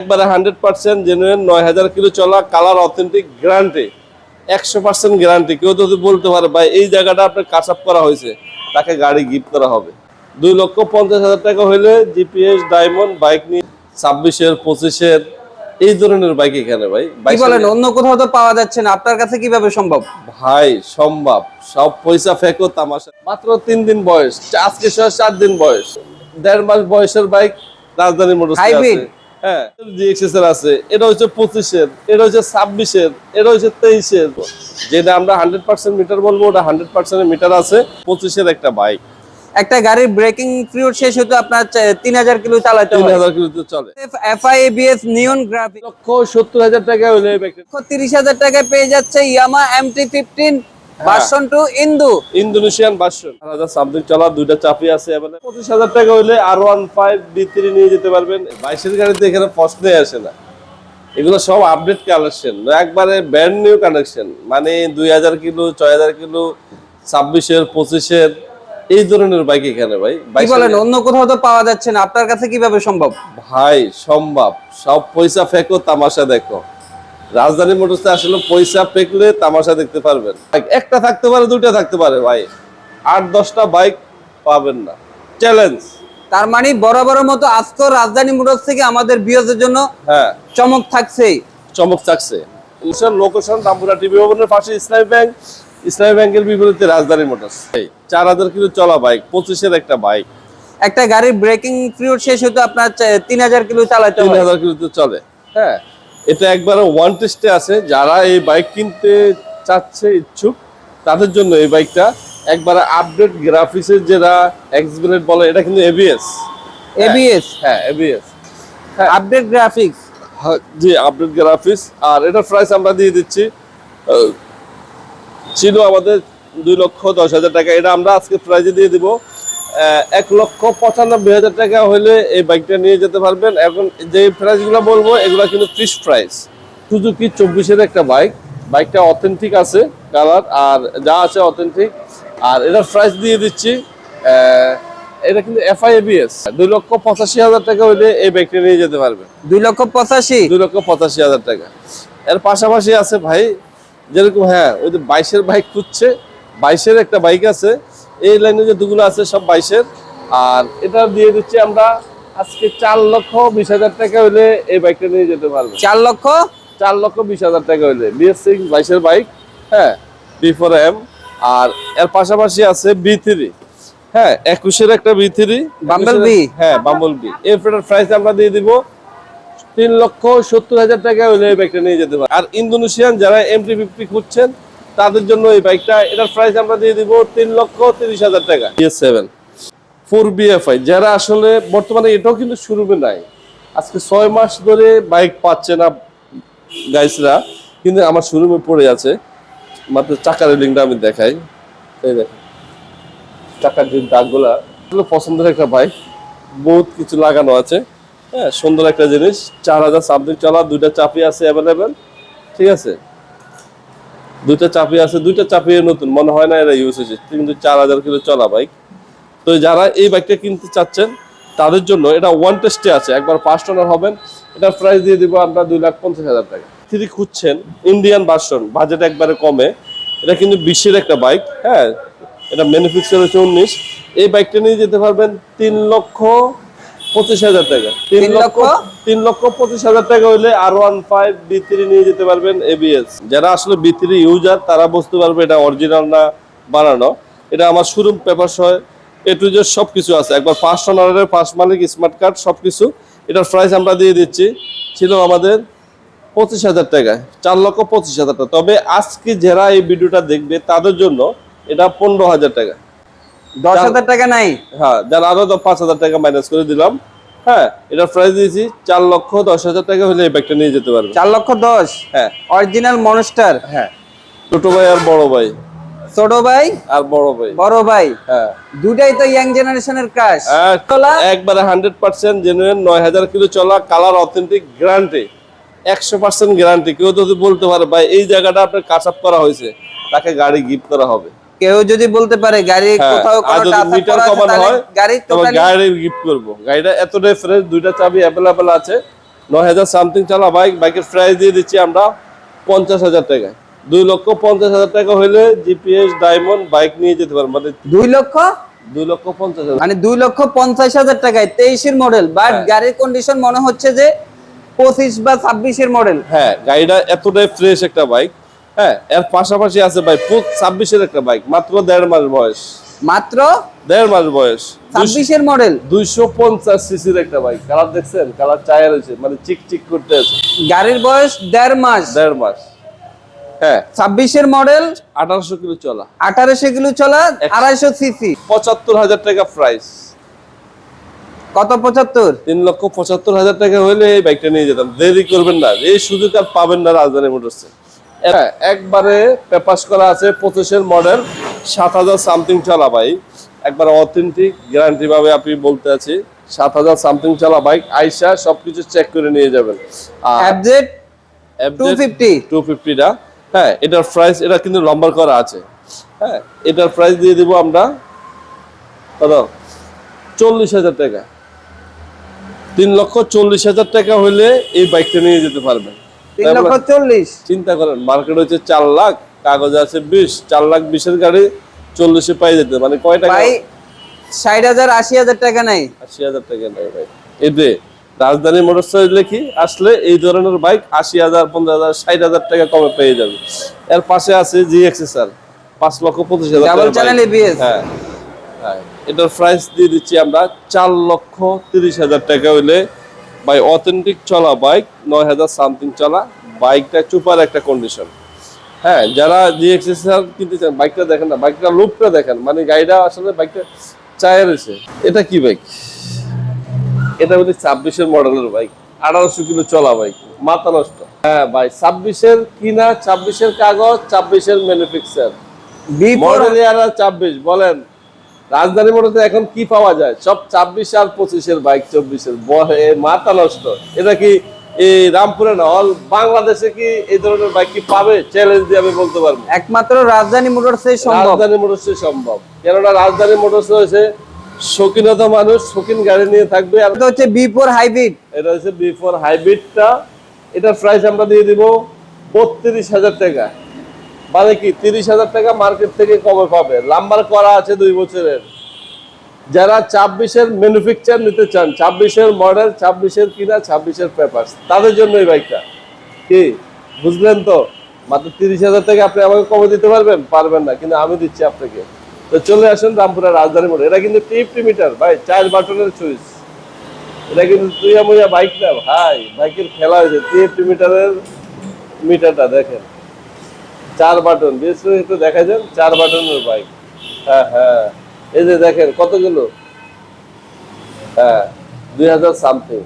একবারে 100% genuine 9000 kilo চলা colour authentic guarantee 100% guarantee. কেউ যদি বলতে পারে ভাই এই জায়গাটা আপনার কাচ আপ করা হয়েছে, তাকে গাড়ি গিফট করা হবে। 2,50,000 টাকা হইলে জিপিএস ডায়মন্ড বাইক নিয়ে 26-এর 25-এর এই ধরনের বাইক এখানে ভাই কি বলেন, অন্য কোথাও তো পাওয়া যাচ্ছে না, আপনার কাছে কিভাবে সম্ভব? ভাই সম্ভব, সব পয়সা ফেকো তামাশা। মাত্র 3 দিন বয়স, আজকে 4 দিন বয়স, 1.5 মাস বয়সের বাইক রাজধানী মোটরস হাইব্রিড। আছে। হ্যাঁ, জিএক্সএস এর আছে, এটা হচ্ছে 25-এর, এটা হচ্ছে 26-এর, এটা হচ্ছে 23-এর। যেটা আমরা 100% মিটার বলবো, ওটা 100% মিটার আছে। 25-এর একটা বাইক, একটা গাড়ির ব্রেকিং পিরিয়ড শেষ হতে আপনার 3000 কিলো চালাতে হয়। 3000 কিলোতে চলে। এফআই এবিএস নিয়ন গ্রাফিক 1,70,000 টাকা হইলে এই বাইকটা 30,000 টাকায় পেয়ে যাচ্ছে ইয়ামা MT-15 version 2 Indonesian version. 1000 something চলা, দুইটা চাপি আছে। 25,000 টাকা হইলে R15 B3 নিয়ে যেতে পারবেন। 22-এর গাড়িতে এখানে প্রশ্নই আসে না। এগুলো সব আপডেট কালেকশন, একবারে ব্র্যান্ড নিউ কালেকশন। মানে 2000 কিলো, 6000 কিলো, 26-এর 25-এর এই ধরনের বাইক এখানে ভাই। কি বলেন, অন্য কোথাও তো পাওয়া যাচ্ছে না, আপনার কাছে কিভাবে সম্ভব? ভাই সম্ভব, সব পয়সা ফেকো তামাশা দেখো। রাজধানী মোটরসে আসলে পয়সা ফেকলে তামাশা দেখতে পারবেন। একটা থাকতে পারে, দুইটা থাকতে পারে ভাই, 8-10টা বাইক পাবেন না। চ্যালেঞ্জ। তার মানে বরাবরের মতো আজকে রাজধানী মোটরস থেকে আমাদের ভিউয়ারদের জন্য হ্যাঁ, চমক থাকছে। চমক থাকছে। লোকেশন রামপুরা টিভি ভবনের পাশে ইসলামী ব্যাংক, ইসলামী ব্যাংকের বিপরীতে রাজধানী মোটরস। 4000 কিলো চলা বাইক, 25-এর একটা বাইক। একটা গাড়ির ব্রেকিং পিরিয়ড শেষ হতে আপনার 3000 কিলো চালাতে হয়। 3000 কিলোতে চলে। হ্যাঁ, এটা একবারে ওয়ান টেস্টে আছে। যারা এই বাইক কিনতে চাচ্ছে ইচ্ছুক, তাদের জন্য এই বাইকটা একবারে আপডেট গ্রাফিক্সের, যেটা এক্সবিলেট বলে, এটা কিন্তু এবিএস। এবিএস, হ্যাঁ এবিএস, আপডেট গ্রাফিক্স। জি আপডেট গ্রাফিক্স। আর এটার প্রাইস আমরা দিয়ে দিচ্ছি, ছিল আমাদের 2,10,000 টাকা। এটা আমরা আজকে প্রাইজে দিয়ে দিব 1,95,000 টাকা হলে এই বাইকটা নিয়ে যেতে পারবেন। এখন যে প্রাইসগুলো বলবো এগুলো কিন্তু ফিক্স প্রাইস। সুজুকি 24-এর একটা বাইক, বাইকটা অথেন্টিক আছে, কালার আর যা আছে অথেন্টিক। আর এটার প্রাইস দিয়ে দিচ্ছি, এটা কিন্তু এফআই এবিএস। 2,85,000 টাকা হলে এই বাইকটা নিয়ে যেতে পারবেন। 2,85,000। 2,85,000 টাকা। এর পাশাপাশি আছে ভাই, যেরকম হ্যাঁ ওই যে 22-এর বাইক খুঁজছে, 22-এর একটা বাইক আছে। এই লাইনে যে দুগুলো আছে সব 22-এর। আর এটা দিয়ে দিচ্ছি আমরা আজকে 4,20,000 টাকা হলে এই বাইকটা নিয়ে যেতে পারবে। 4,20,000 টাকা হলে BS6 22-এর বাইক। হ্যাঁ, B4M। আর এর পাশাপাশি আছে B3। হ্যাঁ, 21-এর একটা B3 বাম্বল বি। হ্যাঁ, বাম্বল বি। এর প্রাইস আমরা দিয়ে দিব 3,70,000 টাকা হলে এই বাইকটা নিয়ে যেতে পারে। আর ইন্দোনেশিয়ান যারা MT-50 খুঁজছেন, তাদের জন্য এই বাইকটা, এটার প্রাইস আমরা দিয়ে দিব 3,30,000 টাকা। BS7 4BFI, যারা আসলে বর্তমানে এটাও কিন্তু শোরুমে নাই, আজকে 6 মাস ধরে বাইক পাচ্ছে না গাইসরা, কিন্তু আমার শোরুমে পড়ে আছে। মাত্র চাকার রিলিংটা আমি দেখাই, এই দেখেন চাকার যে দাগগুলা, এগুলো পছন্দের একটা বাইক, বহুত কিছু লাগানো আছে। হ্যাঁ, সুন্দর একটা জিনিস। 4000 সামথিং চলা, দুইটা চাপি আছে অ্যাভেলেবেল। ঠিক আছে, দুইটা চাপি আছে, দুইটা চাপি নতুন, মনে হয় না এরা ইউজ হয়েছে, কিন্তু 4000 কিলো চলা বাইক। তো যারা এই বাইকটা কিনতে চাচ্ছেন, তাদের জন্য এটা ওয়ান টেস্টে আছে, একবার ফার্স্ট ওনার হবেন। এটার প্রাইস দিয়ে দিব আমরা 2,50,000 টাকা। যদি খুঁজছেন ইন্ডিয়ান ভার্সন, বাজেট একবারে কমে, এটা কিন্তু 20-এর একটা বাইক। হ্যাঁ, এটা ম্যানুফ্যাকচার হচ্ছে 19। এই বাইকটা নিয়ে যেতে পারবেন 3,25,000 টাকা। 3,25,000 টাকা হইলে R15 B3 নিয়ে যেতে পারবেন ABS। যারা আসলে B3 ইউজার, তারা বুঝতে পারবে এটা অরিজিনাল না বানানো। এটা আমার শোরুম পেপার সহ A to Z সবকিছু আছে, একবার ফার্স্ট ওনারের, ফার্স্ট মালিক, স্মার্ট কার্ড সবকিছু। এটার প্রাইস আমরা দিয়ে দিচ্ছি, ছিল আমাদের 25,000 টাকায়, 4,25,000 টাকা। তবে আজকে যারা এই ভিডিওটা দেখবে তাদের জন্য এটা 15,000 টাকা। 10,000 টাকা নাই। হ্যাঁ, যার আরো 5,000 টাকা মাইনাস করে দিলাম। হ্যাঁ, এটার প্রাইস দিয়েছি 4,10,000 টাকা হলে এই ব্যাগটা নিয়ে যেতে পারবে। 4,10,000। হ্যাঁ, অরিজিনাল মনস্টার। হ্যাঁ, ছোট ভাই আর বড় ভাই, ছোট ভাই আর বড় ভাই, বড় ভাই, হ্যাঁ দুটাই তো ইয়াং জেনারেশনের ক্রাশ। একবারে 100% জেনুইন 9000 কিলো চলা কালার অথেন্টিক গ্যারান্টি, 100% গ্যারান্টি। কেউ যদি বলতে পারে ভাই এই জায়গাটা আপনার কাচ আপ করা হয়েছে, তাকে গাড়ি গিফট করা হবে। কেউ যদি বলতে পারে গাড়ি কোথাও কোনো টাচ আপ করা আছে, তাহলে গাড়ি টোটালি গাড়ি গিফট করব। গাড়িটা এতটাই ফ্রেশ, দুইটা চাবি अवेलेबल আছে, 9,000 সামথিং চলা বাইক, বাইকের প্রাইস দিয়ে দিচ্ছি আমরা 50,000 টাকা। 2,50,000 টাকা হলে জিপিএস ডায়মন্ড বাইক নিয়ে যেতে পারেন, মানে 2,50,000 মানে 2,50,000 টাকায় 23 এর মডেল, বাট হ্যাঁ। গাড়ির কন্ডিশন মনে হচ্ছে যে 25 বা 26 এর মডেল। হ্যাঁ, গাড়িটা এতটাই ফ্রেশ একটা বাইক। হ্যাঁ, এর পাশাপাশি আছে ভাই 26 এর একটা বাইক, মাত্র 1.5 মাস বয়স, মাত্র 1.5 মাস বয়স, 26 এর মডেল, 250 সিসির একটা বাইক। কালার দেখছেন, কালার চায়া রয়েছে, মানে চিকচিক করতে আছে। গাড়ির বয়স 1.5 মাস, 1.5 মাস। হ্যাঁ, 26 এর মডেল, 1800 কিলো চলা, 1800 কিলো চলা, 250 সিসি। 75,000 টাকা প্রাইস। কত 75? 3,75,000 টাকা হলে এই বাইকটা নিয়ে যেতাম। দেরি করবেন না, এই সুযোগ আর পাবেন না রাজধানী মোটরসে। হ্যাঁ, একবারে পেপাস করা আছে, 25 এর মডেল, 7,000 সামথিং চলা বাইক, একবার অথেন্টিক গ্যারান্টি ভাবে আপনি বলতে আছি। 7,000 সামথিং চলা বাইক, আইসা সবকিছু চেক করে নিয়ে যাবেন। FZ 250 250টা। হ্যাঁ, এটার প্রাইস, এটা কিন্তু লম্বার করা আছে। হ্যাঁ, এটার প্রাইস দিয়ে দিব আমরা কত, 40,000 টাকা। 3,40,000 টাকা হলে এই বাইকটা নিয়ে যেতে পারবেন। 3,40,000। চিন্তা করেন, মার্কেট হচ্ছে 4 লাখ, কাগজ আছে 20, 4,20,000 গাড়ি 40-এ পাই যেতে, মানে কয় টাকা? ভাই 60,000 80,000 টাকা নাই। 80,000 টাকা নেই ভাই। এতে রাজধানী মোটরস লিখি আসলে এই ধরনের বাইক 80,000, 50,000, 60,000 টাকা কমে পেয়ে যাবে। এর পাশে আছে GXSR 5,25,000 ডাবল টাকা চ্যানেল ABS। হ্যাঁ, হ্যাঁ, এটার প্রাইস দিয়ে দিচ্ছি আমরা 4,30,000 টাকা হইলে ভাই, অথেন্টিক চলা বাইক, 9,000 সামথিং চলা বাইকটা, চুপার একটা কন্ডিশন। হ্যাঁ, যারা GXSR কিনতে চান, বাইকটা দেখেন না, বাইকটা লুকটা দেখেন, মানে গাড়িটা আসলে বাইকটা চায় রয়েছে। এটা কি বাইক? এটা হচ্ছে 26 এর মডেলের বাইক, 1800 কিলো চলা বাইক, মাথা নষ্ট। হ্যাঁ ভাই, 26 এর কিনা, 26 এর কাগজ, 26 এর ম্যানুফ্যাকচার, মডেল ইয়ার 26। বলেন রাজধানী মোটরসে এখন কি পাওয়া যায়? সব 26 আর 25 এর বাইক, 24 এর, মাথা নষ্ট। এটা কি এই রামপুরে না, অল বাংলাদেশে কি এই ধরনের বাইক কি পাবে? চ্যালেঞ্জ দিয়ে আমি বলতে পারবো, একমাত্র রাজধানী মোটরসে সম্ভব। রাজধানী মোটরসে সম্ভব। কেননা রাজধানী মোটরস হয়েছে শৌখিনতা মানুষ, শৌখিন গাড়ি নিয়ে থাকবে। আর এটা হচ্ছে B4 হাইব্রিড। এটা হচ্ছে B4 হাইব্রিডটা। এটার প্রাইস আমরা দিয়ে দিব 32,000 টাকা, মানে কি 30,000 টাকা মার্কেট থেকে কমে পাবে। নাম্বার করা আছে 2 বছরের। যারা 26 এর ম্যানুফ্যাকচার নিতে চান, 26 এর মডেল, 26 এর কিনা, 26 এর পেপারস, তাদের জন্য এই বাইকটা। কি বুঝলেন তো? মাত্র 30,000 টাকা আপনি আমাকে কমে দিতে পারবেন? পারবেন না, কিন্তু আমি দিচ্ছি আপনাকে। তো চলে আসুন রামপুরা রাজধানী মোড়ে। এটা কিন্তু টিএফটি মিটার ভাই, 4 বাটনের সুইচ। এটা কিন্তু তুইয়া মুইয়া বাইক না ভাই, বাইকের খেলা হয়েছে। টিএফটি মিটারের মিটারটা দেখেন, 4 বাটন, বেশ একটু দেখা যান, 4 বাটনের বাইক। হ্যাঁ হ্যাঁ, এই যে দেখেন কতগুলো। হ্যাঁ, 2,000 সামথিং,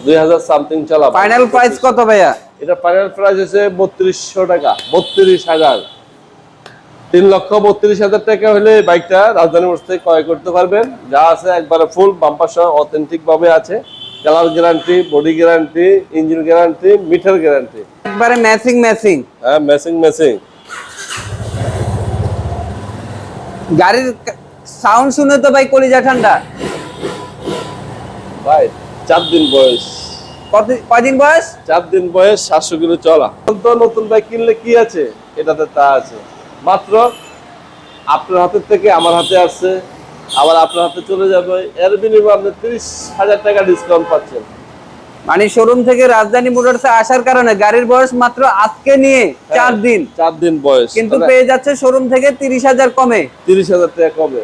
2,000 সামথিং চলা। ফাইনাল প্রাইস কত ভাইয়া? এটা ফাইনাল প্রাইস হচ্ছে 3200 টাকা, 32,000। 3,32,000 টাকা হলে বাইকটা রাজধানী মোটরস থেকে ক্রয় করতে পারবেন। যা আছে একবারে ফুল বাম্পার সহ অথেন্টিক ভাবে আছে। Colour guarantee, body guarantee, engine guarantee, meter guarantee, একবারে ম্যাচিং ম্যাচিং। হ্যাঁ, ম্যাচিং। গাড়ির সাউন্ড শুনে তো ভাই কলিজা ঠান্ডা। ভাই 4 দিন বয়স, কয়দিন বয়স? 4 দিন বয়স, 700 কিলো চলা। তো নতুন বাইক কিনলে কি আছে, এটাতে তা আছে। মাত্র আপনার হাতের থেকে আমার হাতে আসছে, আবার আপনার হাতে চলে যাবে। এর বিনিময়ে আপনি 30,000 টাকা ডিসকাউন্ট পাচ্ছেন। মানে শোরুম থেকে রাজধানী মোটরসে আসার কারণে গাড়ির বয়স মাত্র আজকে নিয়ে 4 দিন, 4 দিন বয়স, কিন্তু পেয়ে যাচ্ছে শোরুম থেকে 30,000 কমে। 30,000 টাকা কমে।